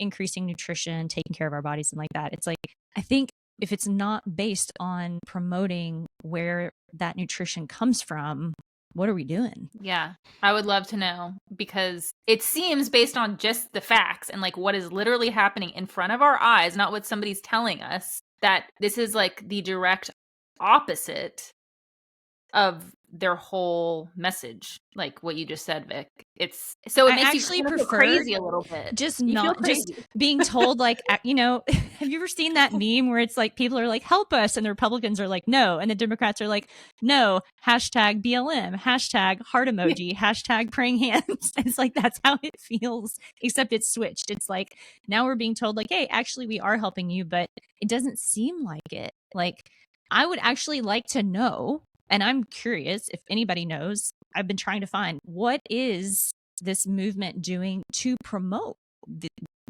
increasing nutrition, taking care of our bodies and like that. It's like, I think if it's not based on promoting where that nutrition comes from, what are we doing? Yeah, I would love to know, because it seems, based on just the facts and like what is literally happening in front of our eyes, not what somebody's telling us, that this is like the direct opposite of their whole message, like what you just said, Vic. It's so it makes actually you kind of prefer crazy a little bit. Just not just being told like, have you ever seen that meme where it's like people are like, help us, and the Republicans are like, no, and the Democrats are like, no, hashtag BLM, hashtag heart emoji, hashtag praying hands. It's like, that's how it feels, except it's switched. It's like now we're being told like, hey, actually we are helping you, but it doesn't seem like it. Like, I would actually like to know, and I'm curious if anybody knows. I've been trying to find, what is this movement doing to promote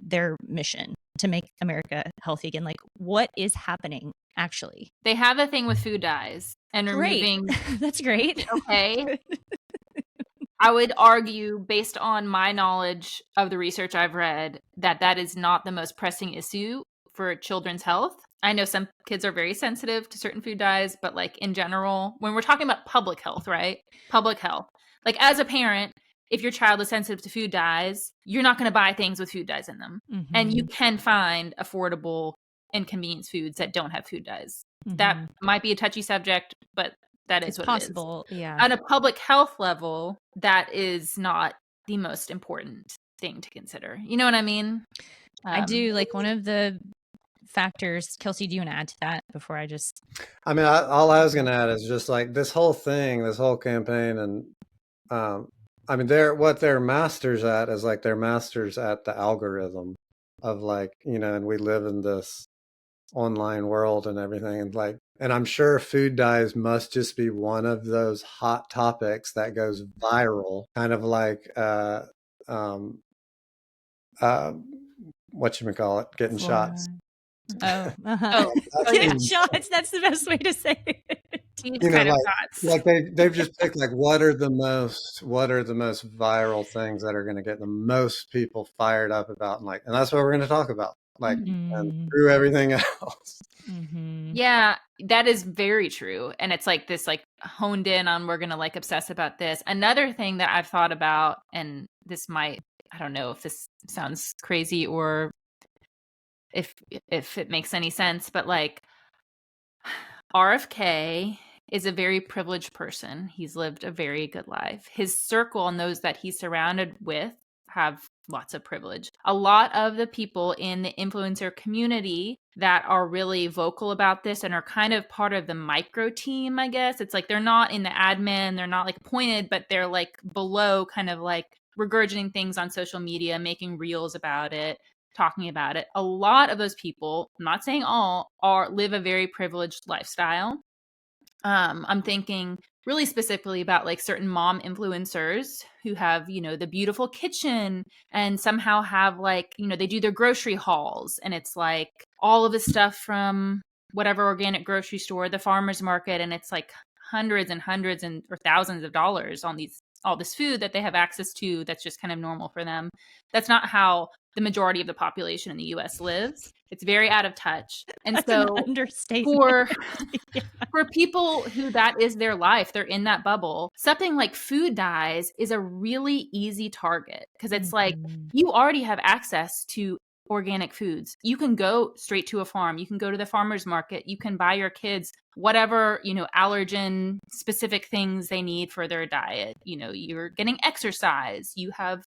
their mission to make America healthy again? Like, what is happening actually? They have a thing with food dyes and removing. That's great. Okay. I would argue, based on my knowledge of the research I've read, that that is not the most pressing issue for children's health. I know some kids are very sensitive to certain food dyes, but like in general, when we're talking about public health, right? Public health. Like, as a parent, if your child is sensitive to food dyes, you're not going to buy things with food dyes in them. Mm-hmm. And you can find affordable and convenience foods that don't have food dyes. Mm-hmm. That might be a touchy subject, but that is it's what possible. It is. Yeah. On a public health level, that is not the most important thing to consider. You know what I mean? I do. Like, one of the factors, Kelsey, do you want to add to that before I just... I mean, all I was going to add is just like this whole thing, this whole campaign, and I mean, what they're masters at is like they're masters at the algorithm of like, and we live in this online world and everything, and like, and I'm sure food dyes must just be one of those hot topics that goes viral, kind of like whatchamacallit, getting shots. Oh, getting shots. That's the best way to say it. Like they've just picked like what are the most viral things that are going to get the most people fired up about, and that's what we're going to talk about, like, and through everything else. Mm-hmm. Yeah, that is very true. And it's like this, like, honed in on, we're going to like obsess about this. Another thing that I've thought about, and this might, I don't know if this sounds crazy or if it makes any sense, but like, RFK is a very privileged person. He's lived a very good life. His circle and those that he's surrounded with have lots of privilege. A lot of the people in the influencer community that are really vocal about this and are kind of part of the micro team, I guess. It's like they're not in the admin, they're not like appointed, but they're like below, kind of like regurgitating things on social media, making reels about it, talking about it. A lot of those people, I'm not saying all, live a very privileged lifestyle. I'm thinking really specifically about like certain mom influencers who have, the beautiful kitchen and somehow have like, they do their grocery hauls, and it's like all of the stuff from whatever organic grocery store, the farmer's market, and it's like hundreds and hundreds or thousands of dollars on all this food that they have access to that's just kind of normal for them. That's not how the majority of the population in the US lives. It's very out of touch. And that's so an understatement. For people who that is their life, they're in that bubble, something like food dyes is a really easy target, because it's like you already have access to organic foods. You can go straight to a farm. You can go to the farmer's market. You can buy your kids whatever, allergen specific things they need for their diet. You're getting exercise. You have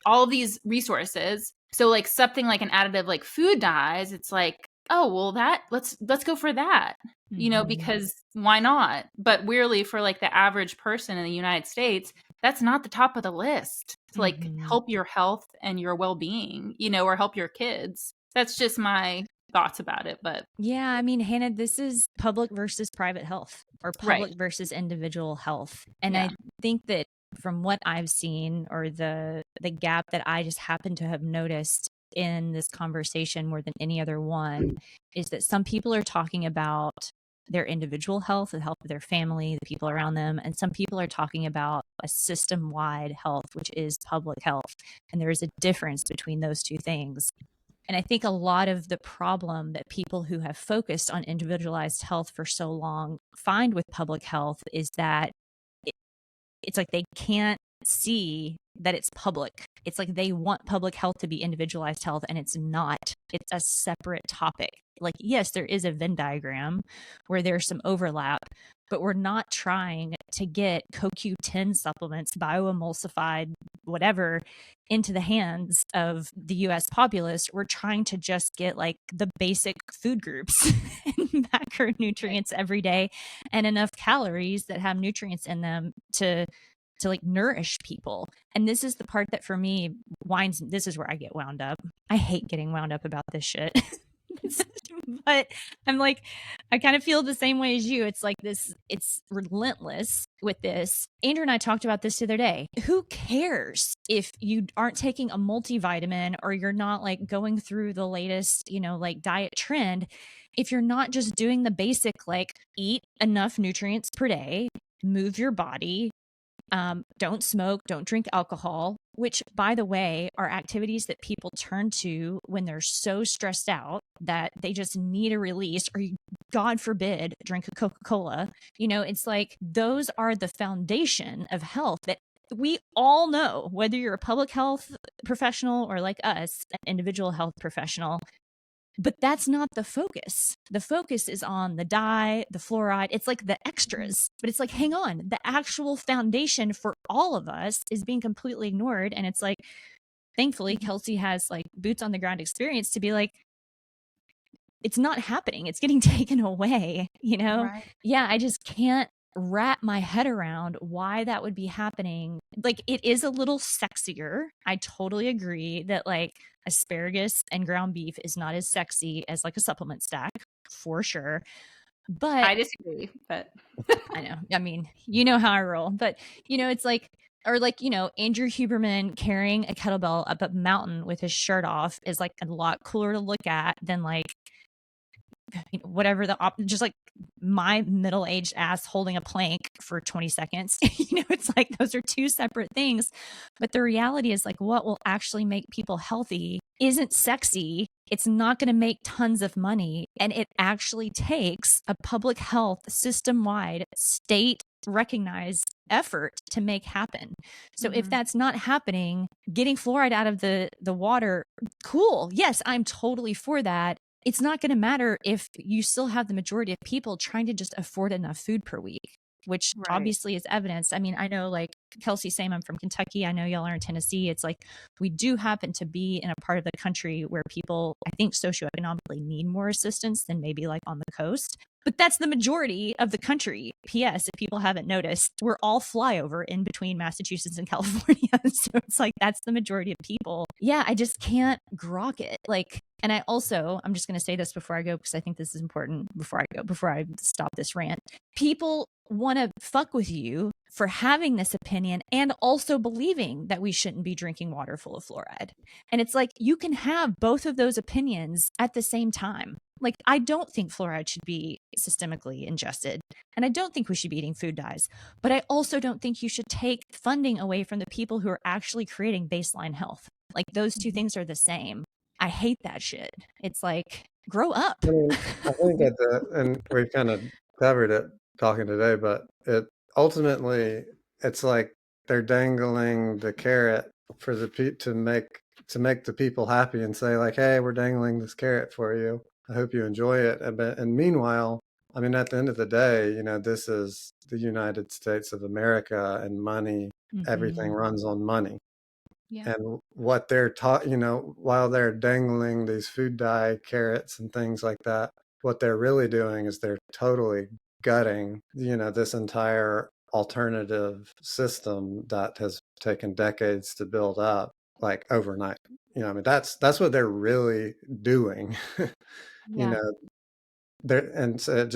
all of these resources. So like something like an additive like food dyes, it's like oh, well, let's go for that, because why not? But weirdly, for like the average person in the United States, that's not the top of the list to like help your health and your well-being, or help your kids. That's just my thoughts about it. But yeah, I mean, Hannah, this is public versus private health, or public right. versus individual health. And Yeah. I think that from what I've seen, or the gap that I just happen to have noticed in this conversation more than any other one, is that some people are talking about their individual health, the health of their family, the people around them, and some people are talking about a system-wide health, which is public health. And there is a difference between those two things. And I think a lot of the problem that people who have focused on individualized health for so long find with public health is that it's like they can't see that it's public. It's like they want public health to be individualized health, and it's not. It's a separate topic. Like, yes, there is a Venn diagram where there's some overlap, but we're not trying to get CoQ10 supplements, bioemulsified, whatever, into the hands of the US populace. We're trying to just get like the basic food groups and macronutrients every day, and enough calories that have nutrients in them to like nourish people. And this is the part that for me this is where I get wound up. I hate getting wound up about this shit. But I'm like, I kind of feel the same way as you. It's like this, it's relentless with this. Andrew and I talked about this the other day. Who cares if you aren't taking a multivitamin, or you're not like going through the latest, like diet trend, if you're not just doing the basic, like eat enough nutrients per day, move your body, don't smoke, don't drink alcohol, which, by the way, are activities that people turn to when they're so stressed out that they just need a release, or God forbid, drink a Coca-Cola. It's like those are the foundation of health that we all know, whether you're a public health professional or like us, an individual health professional. But that's not the focus. The focus is on the dye, the fluoride. It's like the extras, but it's like, hang on, the actual foundation for all of us is being completely ignored. And it's like, thankfully, Kelsey has like boots on the ground experience to be like, it's not happening. It's getting taken away, Right. Yeah, I just can't wrap my head around why that would be happening. Like, it is a little sexier. I totally agree that like asparagus and ground beef is not as sexy as like a supplement stack, for sure. But I disagree, but I know. I mean, you know how I roll. But it's like, or like, Andrew Huberman carrying a kettlebell up a mountain with his shirt off is like a lot cooler to look at than like whatever just like my middle-aged ass holding a plank for 20 seconds. It's like those are two separate things. But the reality is like what will actually make people healthy isn't sexy. It's not going to make tons of money. And it actually takes a public health system-wide, state recognized effort to make happen. So if that's not happening, getting fluoride out of the water, cool. Yes, I'm totally for that. It's not going to matter if you still have the majority of people trying to just afford enough food per week, which obviously is evidenced. I mean, I know like Kelsey saying I'm from Kentucky. I know y'all are in Tennessee. It's like we do happen to be in a part of the country where people, I think, socioeconomically need more assistance than maybe like on the coast. But that's the majority of the country. P.S. If people haven't noticed, we're all flyover in between Massachusetts and California. So it's like that's the majority of people. Yeah, I just can't grok it. Like, and I'm just going to say this before I go, because I think this is important before I stop this rant. People want to fuck with you for having this opinion and also believing that we shouldn't be drinking water full of fluoride. And it's like, you can have both of those opinions at the same time. Like, I don't think fluoride should be systemically ingested, and I don't think we should be eating food dyes, but I also don't think you should take funding away from the people who are actually creating baseline health. Like, those two things are the same. I hate that shit. It's like, grow up. I mean, I think and we kind of covered it talking today, but ultimately it's like they're dangling the carrot for to make the people happy and say like, hey, we're dangling this carrot for you. I hope you enjoy it. And meanwhile, I mean, at the end of the day, this is the United States of America, and money, everything runs on money. Yeah. And what they're taught, while they're dangling these food dye carrots and things like that, what they're really doing is they're totally gutting, this entire alternative system that has taken decades to build up, like overnight. I mean, that's what they're really doing. you Yeah. know, there, and so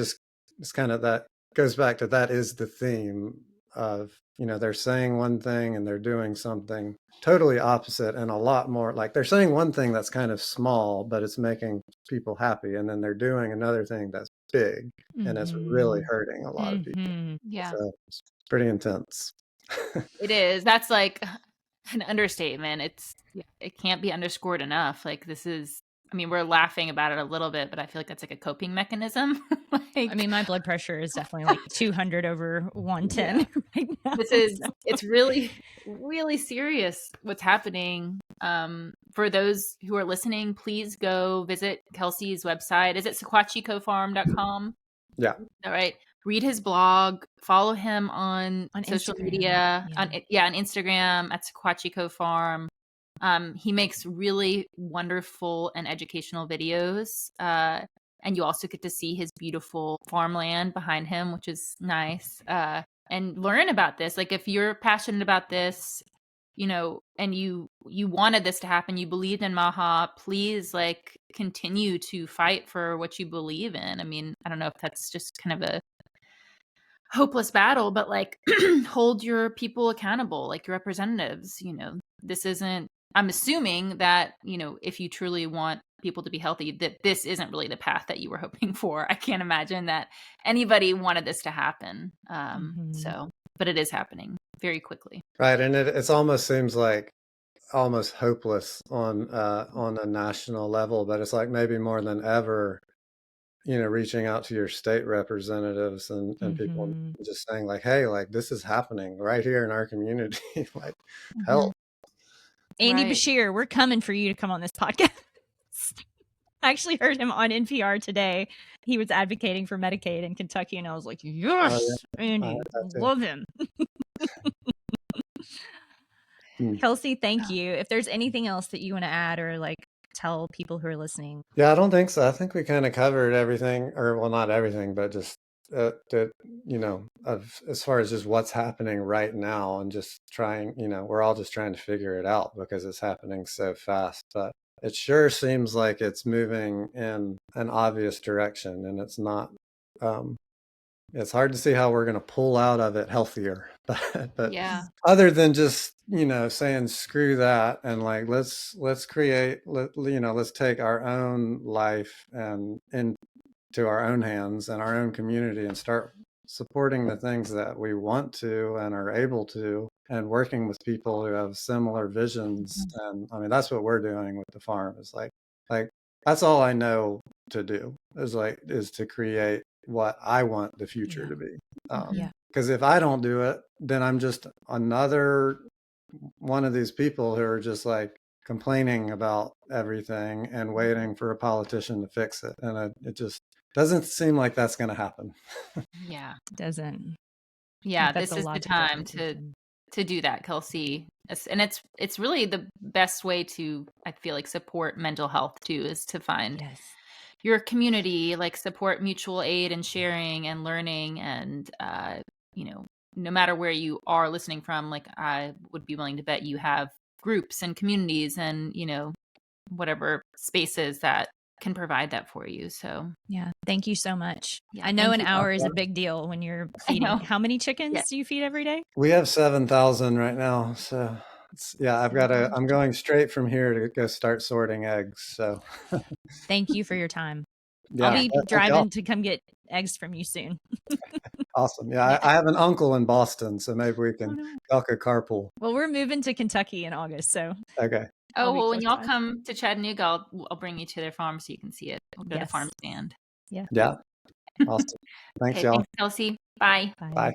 it's kind of that goes back to that is the theme of, they're saying one thing and they're doing something totally opposite, and a lot more, like they're saying one thing that's kind of small, but it's making people happy. And then they're doing another thing that's big and it's really hurting a lot of people. Yeah. So it's pretty intense. It is. That's like an understatement. It can't be underscored enough. Like this is, I mean, we're laughing about it a little bit, but I feel like that's like a coping mechanism. I mean, my blood pressure is definitely like 200 over 110 right now. It's really, really serious what's happening. For those who are listening, please go visit Kelsey's website. Is it sequatchiecofarm.com? Yeah. All right. Read his blog, follow him on social Instagram. media, on Instagram at Sequatchie Co Farm. He makes really wonderful and educational videos. And you also get to see his beautiful farmland behind him, which is nice. And learn about this. Like if you're passionate about this, and you wanted this to happen, you believed in MAHA, please like continue to fight for what you believe in. I mean, I don't know if that's just kind of a hopeless battle, but like hold your people accountable, like your representatives. This isn't, I'm assuming that, if you truly want people to be healthy, that this isn't really the path that you were hoping for. I can't imagine that anybody wanted this to happen. So, but it is happening very quickly. Right. And it almost seems like almost hopeless on a national level, but it's like maybe more than ever, reaching out to your state representatives and people just saying like, hey, like this is happening right here in our community. Like help. Andy Bashir, we're coming for you to come on this podcast. I actually heard him on NPR today. He was advocating for Medicaid in Kentucky, and I was like, yes, Andy, love him. Kelsey, thank you. If there's anything else that you want to add or like tell people who are listening. Yeah, I don't think so. I think we kind of covered everything, or well, not everything, but just as far as just what's happening right now, and just trying, we're all just trying to figure it out because it's happening so fast. But it sure seems like it's moving in an obvious direction, and it's not. It's hard to see how we're going to pull out of it healthier, but yeah. Other than just, saying screw that and like, let's create, let's take our own life and into our own hands and our own community and start supporting the things that we want to and are able to, and working with people who have similar visions. And I mean, that's what we're doing with the farm is like, that's all I know to do is to create what I want the future to be. Because if I don't do it, then I'm just another one of these people who are just like complaining about everything and waiting for a politician to fix it. And it just doesn't seem like that's going to happen. Yeah. It doesn't. Yeah, this is the time to do that, Kelsey. And it's really the best way to, I feel like, support mental health too, is to find your community, like support mutual aid and sharing and learning. And, no matter where you are listening from, like I would be willing to bet you have groups and communities and, whatever spaces that can provide that for you. So yeah, thank you so much. Yeah, I know an hour is a big deal when you're feeding. How many chickens do you feed every day? We have 7,000 right now. So I'm going straight from here to go start sorting eggs. So thank you for your time. Yeah, I'll be driving to come get eggs from you soon. Awesome. Yeah, I have an uncle in Boston, so maybe we can talk a carpool. Well, we're moving to Kentucky in August, so. Okay. Oh, well, when y'all come to Chattanooga, I'll bring you to their farm so you can see it. We'll go to the farm stand. Yeah. Yeah. Awesome. Thanks, y'all. Thanks, Kelsey. Bye. Bye.